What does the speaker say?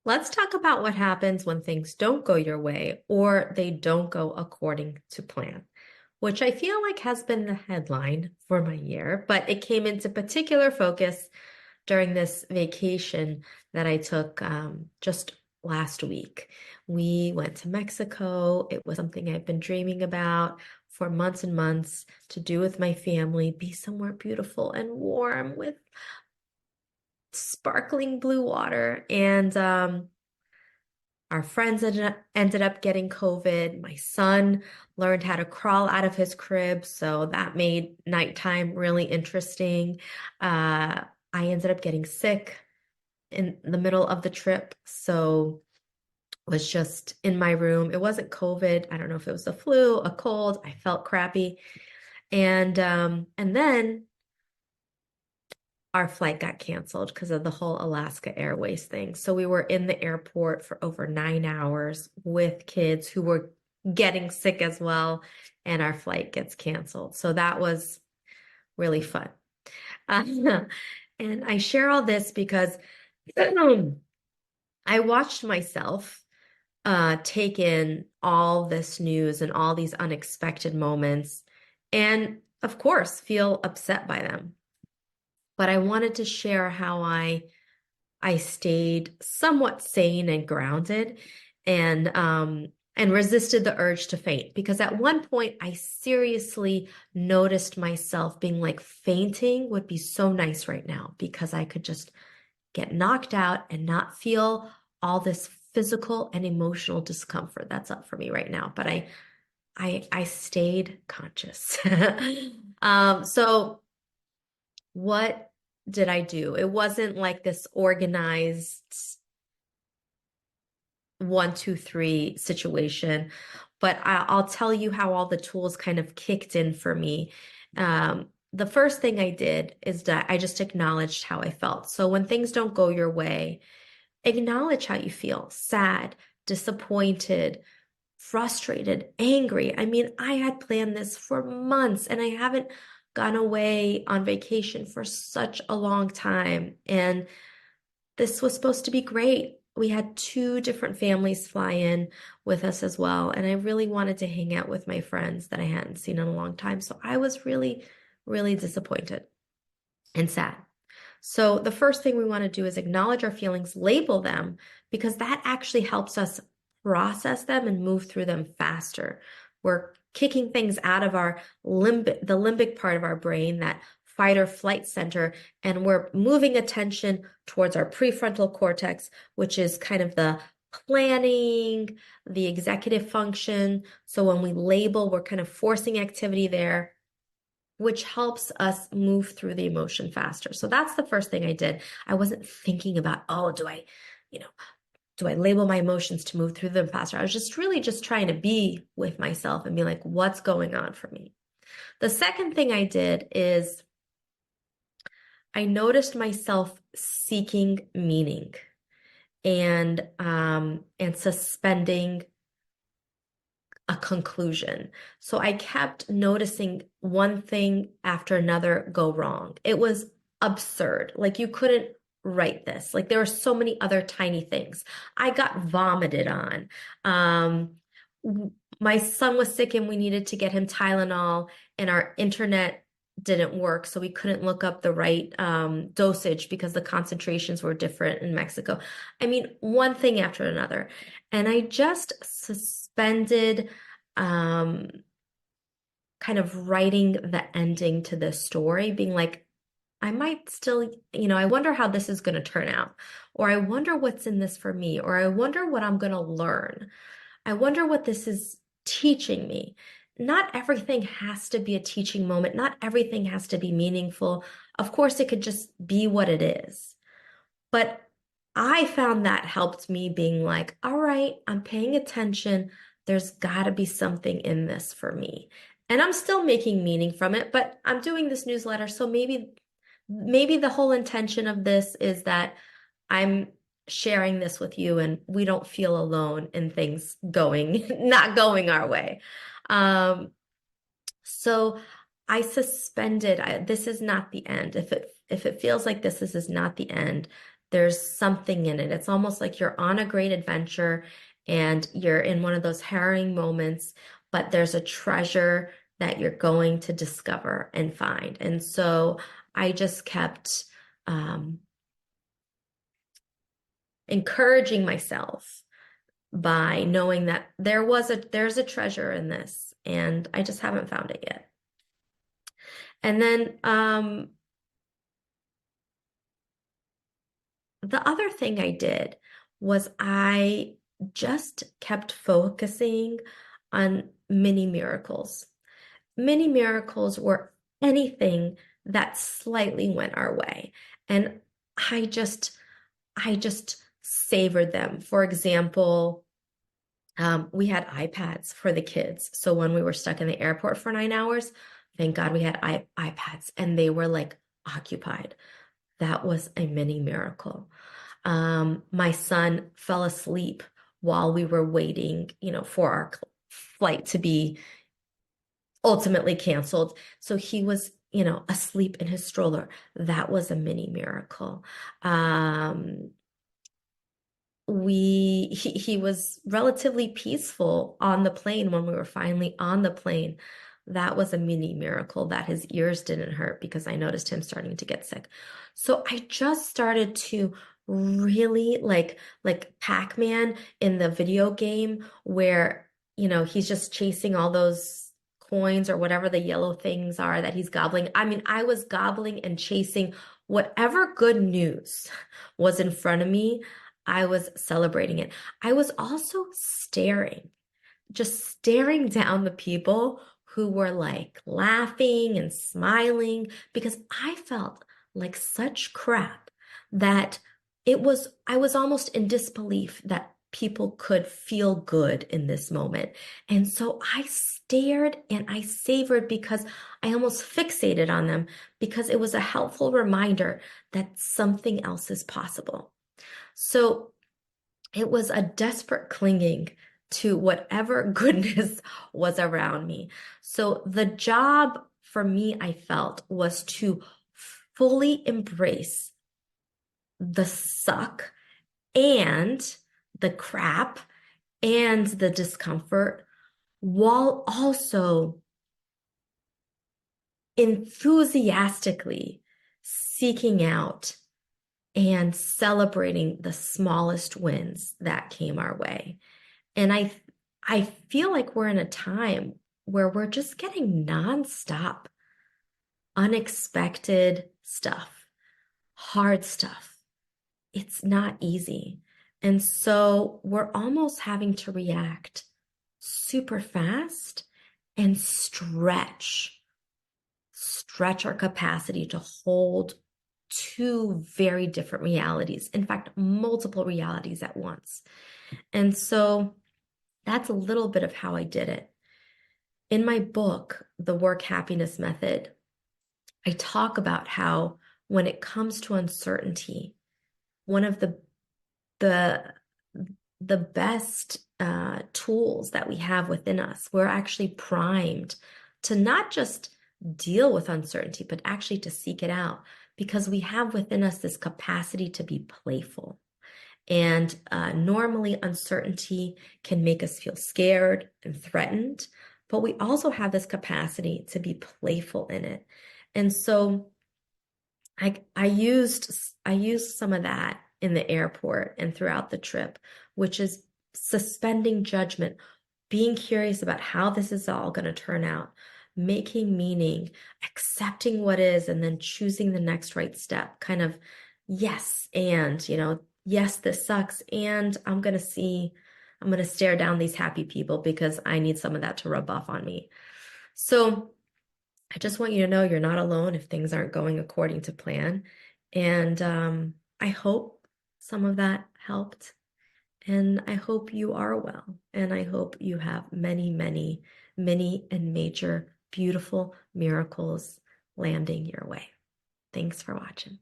Let's talk about what happens when things don't go your way or they don't go according to plan, which I feel like has been the headline for my year, but it came into particular focus during this vacation that I took just last week. We went to Mexico. It was something I've been dreaming about for months and months to do with my family, be somewhere beautiful and warm with sparkling blue water. And our friends ended up getting COVID. My son learned how to crawl out of his crib, so that made nighttime really interesting. I ended up getting sick in the middle of the trip, so was just in my room. It wasn't COVID. I don't know if it was a flu, a cold. I felt crappy. And then our flight got canceled because of the whole Alaska Airways thing. So we were in the airport for over 9 hours with kids who were getting sick as well, and our flight gets canceled. So that was really fun. And I share all this because I watched myself take in all this news and all these unexpected moments, and of course, feel upset by them. But I wanted to share how I stayed somewhat sane and grounded and resisted the urge to faint because at one point I seriously noticed myself being like fainting would be so nice right now because I could just get knocked out and not feel all this physical and emotional discomfort that's up for me right now. But I stayed conscious. So what did I do? It wasn't like this organized 1, 2, 3 situation, but I'll tell you how all the tools kind of kicked in for me. The first thing I did is that I just acknowledged how I felt. So when things don't go your way, acknowledge how you feel, sad, disappointed, frustrated, angry. I mean, I had planned this for months and I haven't gone away on vacation for such a long time. And this was supposed to be great. We had two different families fly in with us as well. And I really wanted to hang out with my friends that I hadn't seen in a long time. So I was really, really disappointed and sad. So the first thing we want to do is acknowledge our feelings, label them, because that actually helps us process them and move through them faster. We're kicking things out of the limbic part of our brain, that fight or flight center, and we're moving attention towards our prefrontal cortex, which is kind of the planning, the executive function. So when we label, we're kind of forcing activity there, which helps us move through the emotion faster. So that's the first thing I did. I wasn't thinking about, oh, you know, do I label my emotions to move through them faster? I was just really just trying to be with myself and be like, what's going on for me? The second thing I did is I noticed myself seeking meaning and suspending a conclusion. So I kept noticing one thing after another go wrong. It was absurd. Like you couldn't write this. Like there were so many other tiny things. I got vomited on. My son was sick and we needed to get him Tylenol, and our internet didn't work, so we couldn't look up the right dosage because the concentrations were different in Mexico. I mean, one thing after another. And I just suspended um, kind of writing the ending to this story, being like, I might still, I wonder how this is going to turn out, or I wonder what's in this for me, or I wonder what I'm going to learn. I wonder what this is teaching me. Not everything has to be a teaching moment. Not everything has to be meaningful. Of course, it could just be what it is. But I found that helped me being like, all right, I'm paying attention. There's got to be something in this for me. And I'm still making meaning from it, but I'm doing this newsletter. So maybe the whole intention of this is that I'm sharing this with you and we don't feel alone in things not going our way. Um, so I suspended, this is not the end. If it feels like this is not the end, there's something in it. It's almost like you're on a great adventure and you're in one of those harrowing moments, but there's a treasure that you're going to discover and find. And so I just kept um, encouraging myself by knowing that there's a treasure in this, and I just haven't found it yet. And then the other thing I did was I just kept focusing on mini miracles. Mini miracles were anything that slightly went our way. And I just I just savored them. For example, we had iPads for the kids. So when we were stuck in the airport for 9 hours, thank God we had iPads and they were like occupied. That was a mini miracle. My son fell asleep while we were waiting, for our flight to be ultimately canceled. So he was, asleep in his stroller. That was a mini miracle. Um, he was relatively peaceful on the plane when we were finally on the plane. That was a mini miracle that his ears didn't hurt because I noticed him starting to get sick. So I just started to really like Pac-Man in the video game where, he's just chasing all those coins or whatever the yellow things are that he's gobbling. I mean, I was gobbling and chasing whatever good news was in front of me. I was celebrating it. I was also just staring down the people who were like laughing and smiling because I felt like such crap that I was almost in disbelief that people could feel good in this moment. And so I stared and I savored because I almost fixated on them because it was a helpful reminder that something else is possible. So it was a desperate clinging to whatever goodness was around me. So the job for me, I felt, was to fully embrace the suck and the crap and the discomfort while also enthusiastically seeking out and celebrating the smallest wins that came our way. And I feel like we're in a time where we're just getting nonstop, unexpected stuff, hard stuff. It's not easy. And so we're almost having to react super fast and stretch our capacity to hold two very different realities. In fact, multiple realities at once. And so that's a little bit of how I did it. In my book, The Work Happiness Method, I talk about how when it comes to uncertainty, one of the the best tools that we have within us, we're actually primed to not just deal with uncertainty, but actually to seek it out because we have within us this capacity to be playful. And normally, uncertainty can make us feel scared and threatened, but we also have this capacity to be playful in it. And so I used some of that in the airport and throughout the trip, which is suspending judgment, being curious about how this is all going to turn out, making meaning, accepting what is, and then choosing the next right step. Kind of, yes, and, yes, this sucks, and I'm going to stare down these happy people because I need some of that to rub off on me. So I just want you to know you're not alone if things aren't going according to plan. And I hope some of that helped. And I hope you are well. And I hope you have many, many, many and major beautiful miracles landing your way. Thanks for watching.